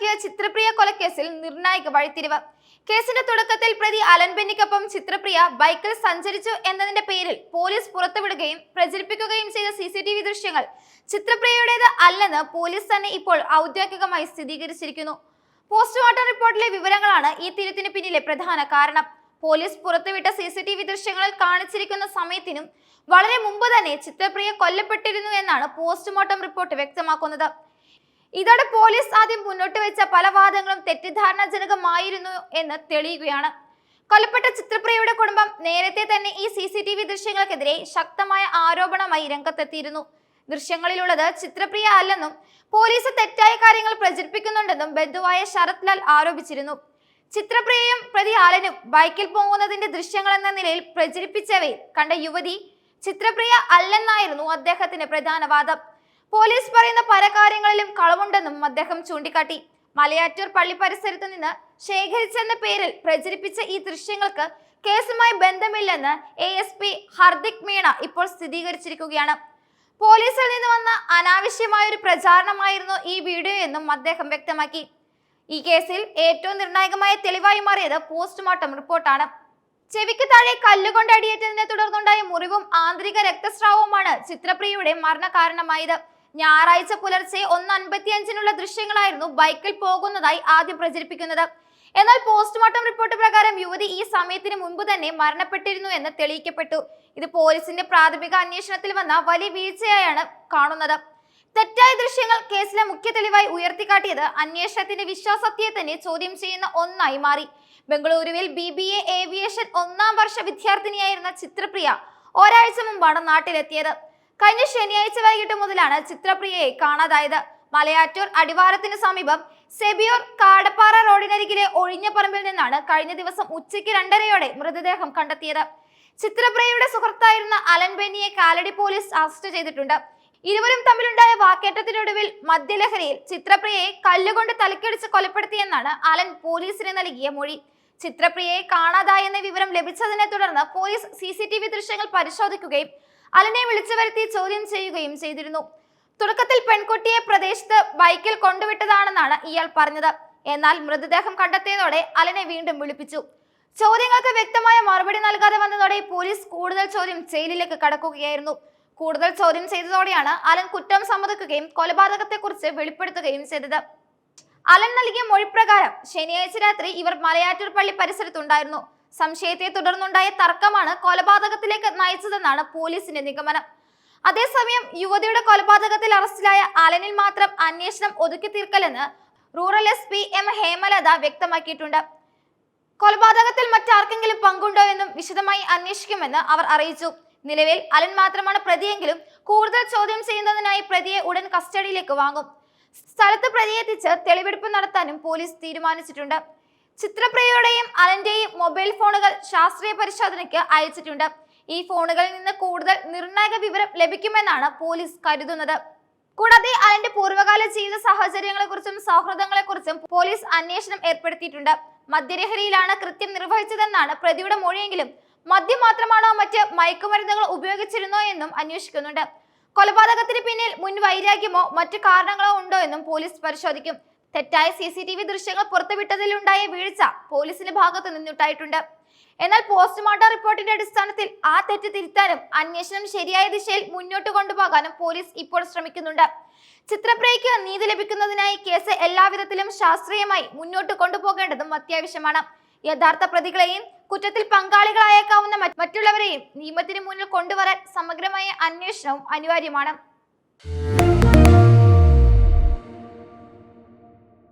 നടക്കിയ ചിത്രപ്രിയ കൊലക്കേസിൽ നിർണായക വഴിത്തിരിവ്. കേസിന്റെ തുടക്കത്തിൽ പ്രതി അലൻ ബെന്നിക്കൊപ്പം ചിത്രപ്രിയ ബൈക്കിൽ സഞ്ചരിച്ചു എന്നതിന്റെ പേരിൽ പോലീസ് പുറത്തുവിടുകയും പ്രചരിപ്പിക്കുകയും ചെയ്ത CCTV ദൃശ്യങ്ങൾ ചിത്രപ്രിയയുടേത് അല്ലെന്ന് പോലീസ് തന്നെ ഇപ്പോൾ ഔദ്യോഗികമായി സ്ഥിരീകരിച്ചിരിക്കുന്നു. പോസ്റ്റ്മോർട്ടം റിപ്പോർട്ടിലെ വിവരങ്ങളാണ് ഈ തിരുത്തിന് പിന്നിലെ പ്രധാന കാരണം. പോലീസ് പുറത്തുവിട്ട CCTV ദൃശ്യങ്ങളിൽ കാണിച്ചിരിക്കുന്ന സമയത്തിനും വളരെ മുമ്പ് തന്നെ ചിത്രപ്രിയ കൊല്ലപ്പെട്ടിരുന്നു എന്നാണ് പോസ്റ്റ്മോർട്ടം റിപ്പോർട്ട് വ്യക്തമാക്കുന്നത്. ഇതോടെ പോലീസ് ആദ്യം മുന്നോട്ട് വെച്ച പല വാദങ്ങളും തെറ്റിദ്ധാരണാജനകമായിരുന്നു എന്ന് തെളിയുകയാണ്. കൊല്ലപ്പെട്ട ചിത്രപ്രിയയുടെ കുടുംബം നേരത്തെ തന്നെ ഈ CCTV ദൃശ്യങ്ങൾക്കെതിരെ ശക്തമായ ആരോപണമായി രംഗത്തെത്തിയിരുന്നു. ദൃശ്യങ്ങളിലുള്ളത് ചിത്രപ്രിയ അല്ലെന്നും പോലീസ് തെറ്റായ കാര്യങ്ങൾ പ്രചരിപ്പിക്കുന്നുണ്ടെന്നും ബന്ധുവായ ശരത് ലാൽ ആരോപിച്ചിരുന്നു. ചിത്രപ്രിയയും പ്രതി അലനും ബൈക്കിൽ പോകുന്നതിന്റെ ദൃശ്യങ്ങൾ എന്ന നിലയിൽ പ്രചരിപ്പിച്ചവയിൽ കണ്ട യുവതി ചിത്രപ്രിയ അല്ലെന്നായിരുന്നു അദ്ദേഹത്തിന്റെ പ്രധാന വാദം. പോലീസ് പറയുന്ന പല കാര്യങ്ങളിലും കളവുണ്ടെന്നും അദ്ദേഹം ചൂണ്ടിക്കാട്ടി. മലയാറ്റൂർ പള്ളി പരിസരത്ത് നിന്ന് ശേഖരിച്ചെന്ന പേരിൽ പ്രചരിപ്പിച്ച ഈ ദൃശ്യങ്ങൾക്ക് കേസുമായി ബന്ധമില്ലെന്ന് ASP ഹർദിക് മീണ ഇപ്പോൾ സ്ഥിരീകരിച്ചിരിക്കുകയാണ്. പോലീസിൽ നിന്ന് വന്ന അനാവശ്യമായ ഒരു പ്രചാരണമായിരുന്നു ഈ വീഡിയോ എന്നും അദ്ദേഹം വ്യക്തമാക്കി. ഈ കേസിൽ ഏറ്റവും നിർണായകമായ തെളിവായി മാറിയത് പോസ്റ്റ്മോർട്ടം റിപ്പോർട്ടാണ്. ചെവിക്ക് താഴെ കല്ലുകൊണ്ട് അടിയേറ്റതിനെ തുടർന്നുണ്ടായ മുറിവും ആന്തരിക രക്തസ്രാവവുമാണ് ചിത്രപ്രിയയുടെ മരണകാരണമായത്. ഞായറാഴ്ച പുലർച്ചെ 1:55 ദൃശ്യങ്ങളായിരുന്നു ബൈക്കിൽ പോകുന്നതായി ആദ്യം പ്രചരിപ്പിക്കുന്നത്. എന്നാൽ പോസ്റ്റ്മോർട്ടം റിപ്പോർട്ട് പ്രകാരം യുവതി ഈ സമയത്തിന് മുൻപ് തന്നെ മരണപ്പെട്ടിരുന്നു എന്ന് തെളിയിക്കപ്പെട്ടു. ഇത് പോലീസിന്റെ പ്രാഥമിക അന്വേഷണത്തിൽ വന്ന വലിയ വീഴ്ചയായാണ് കാണുന്നത്. തെറ്റായ ദൃശ്യങ്ങൾ കേസിലെ മുഖ്യ തെളിവായി ഉയർത്തിക്കാട്ടിയത് അന്വേഷണത്തിന്റെ വിശ്വാസ്യതയെ തന്നെ ചോദ്യം ചെയ്യുന്ന ഒന്നായി മാറി. ബംഗളൂരുവിൽ BBA ഏവിയേഷൻ 1ാം വർഷ വിദ്യാർത്ഥിനിയായിരുന്ന ചിത്രപ്രിയ ഒരാഴ്ച മുമ്പാണ് നാട്ടിലെത്തിയത്. കഴിഞ്ഞ ശനിയാഴ്ച വൈകിട്ട് മുതലാണ് ചിത്രപ്രിയയെ കാണാതായത്. മലയാറ്റൂർ അടിവാരത്തിന് സമീപം സെബിയോർ കാടപ്പാറ റോഡിനരികിലെ ഒഴിഞ്ഞ പറമ്പിൽ നിന്നാണ് കഴിഞ്ഞ ദിവസം ഉച്ചയ്ക്ക് 2:30 മൃതദേഹം കണ്ടെത്തിയത്. ചിത്രപ്രിയയുടെ സുഹൃത്തായിരുന്ന അലൻ ബെന്നിയെ കാലടി പോലീസ് അറസ്റ്റ് ചെയ്തിട്ടുണ്ട്. ഇരുവരും തമ്മിലുണ്ടായ വാക്കേറ്റത്തിനൊടുവിൽ മദ്യലഹരിയിൽ ചിത്രപ്രിയയെ കല്ലുകൊണ്ട് തലക്കടിച്ച് കൊലപ്പെടുത്തിയെന്നാണ് അലൻ പോലീസിന് നൽകിയ മൊഴി. ചിത്രപ്രിയയെ കാണാതായെന്ന വിവരം ലഭിച്ചതിനെ തുടർന്ന് പോലീസ് CCTV ദൃശ്യങ്ങൾ പരിശോധിക്കുകയും അലനെ വിളിച്ചു വരുത്തി ചോദ്യം ചെയ്യുകയും ചെയ്തിരുന്നു. തുടക്കത്തിൽ പെൺകുട്ടിയെ പ്രദേശത്ത് ബൈക്കിൽ കൊണ്ടുവിട്ടതാണെന്നാണ് ഇയാൾ പറഞ്ഞത്. എന്നാൽ മൃതദേഹം കണ്ടെത്തിയതോടെ അലനെ വീണ്ടും വിളിപ്പിച്ചു. ചോദ്യങ്ങൾക്ക് വ്യക്തമായ മറുപടി നൽകാതെ വന്നതോടെ പോലീസ് കൂടുതൽ ചോദ്യം ജയിലിലേക്ക് കടക്കുകയായിരുന്നു. കൂടുതൽ ചോദ്യം ചെയ്തതോടെയാണ് അലൻ കുറ്റം സമ്മതിക്കുകയും കൊലപാതകത്തെക്കുറിച്ച് വെളിപ്പെടുത്തുകയും ചെയ്തത്. അലൻ നൽകിയ മൊഴിപ്രകാരം ശനിയാഴ്ച രാത്രി ഇവർ മലയാറ്റൂർ പള്ളി പരിസരത്തുണ്ടായിരുന്നു. സംശയത്തെ തുടർന്നുണ്ടായ തർക്കമാണ് കൊലപാതകത്തിലേക്ക് നയിച്ചതെന്നാണ് പോലീസിന്റെ നിഗമനം. അതേസമയം യുവതിയുടെ കൊലപാതകത്തിൽ അറസ്റ്റിലായ അലനിൽ മാത്രം അന്വേഷണം ഒതുക്കി തീർക്കലെന്ന് റൂറൽ SP M ഹേമലത വ്യക്തമാക്കിയിട്ടുണ്ട്. കൊലപാതകത്തിൽ മറ്റാർക്കെങ്കിലും പങ്കുണ്ടോ എന്നും വിശദമായി അന്വേഷിക്കുമെന്ന് അവർ അറിയിച്ചു. നിലവിൽ അലൻ മാത്രമാണ് പ്രതിയെങ്കിലും കൂടുതൽ ചോദ്യം ചെയ്യുന്നതിനായി പ്രതിയെ ഉടൻ കസ്റ്റഡിയിലേക്ക് വാങ്ങും. സ്ഥലത്ത് പ്രതിയെത്തിച്ച് തെളിവെടുപ്പ് നടത്താനും പോലീസ് തീരുമാനിച്ചിട്ടുണ്ട്. ചിത്രപ്രിയയുടെയും അലന്റെയും മൊബൈൽ ഫോണുകൾ ശാസ്ത്രീയ പരിശോധനയ്ക്ക് അയച്ചിട്ടുണ്ട്. ഈ ഫോണുകളിൽ നിന്ന് കൂടുതൽ നിർണായക വിവരം ലഭിക്കുമെന്നാണ് പോലീസ് കരുതുന്നത്. കൂടാതെ അലന്റെ പൂർവ്വകാല ജീവിത സാഹചര്യങ്ങളെക്കുറിച്ചും സൗഹൃദങ്ങളെക്കുറിച്ചും പോലീസ് അന്വേഷണം ഏർപ്പെടുത്തിയിട്ടുണ്ട്. മദ്യലഹരിയിലാണ് കൃത്യം നിർവഹിച്ചതെന്നാണ് പ്രതിയുടെ മൊഴിയെങ്കിലും മദ്യം മാത്രമാണോ മറ്റ് മയക്കുമരുന്നുകൾ ഉപയോഗിച്ചിരുന്നോ എന്നും അന്വേഷിക്കുന്നുണ്ട്. കൊലപാതകത്തിന് പിന്നിൽ മുൻ വൈരാഗ്യമോ മറ്റു കാരണങ്ങളോ ഉണ്ടോ എന്നും പോലീസ് പരിശോധിക്കും. തെറ്റായ CCTV ദൃശ്യങ്ങൾ പുറത്തുവിട്ടതിലുണ്ടായ വീഴ്ച പോലീസിന്റെ ഭാഗത്തു നിന്നുണ്ടായിട്ടുണ്ട്. എന്നാൽ പോസ്റ്റ്മോർട്ടം റിപ്പോർട്ടിന്റെ അടിസ്ഥാനത്തിൽ ആ തെറ്റ് തിരുത്താനും അന്വേഷണം ശരിയായ ദിശയിൽ മുന്നോട്ട് കൊണ്ടുപോകാനും പോലീസ് ഇപ്പോൾ ശ്രമിക്കുന്നുണ്ട്. ചിത്രപ്രിയയ്ക്ക് നീതി ലഭിക്കുന്നതിനായി കേസ് എല്ലാവിധത്തിലും ശാസ്ത്രീയമായി മുന്നോട്ട് കൊണ്ടുപോകേണ്ടതും അത്യാവശ്യമാണ്. യഥാർത്ഥ പ്രതികളെയും കുറ്റത്തിൽ പങ്കാളികളായേക്കാവുന്ന മറ്റുള്ളവരെയും നിയമത്തിന് മുന്നിൽ കൊണ്ടുവരാൻ സമഗ്രമായ അന്വേഷണവും അനിവാര്യമാണ്.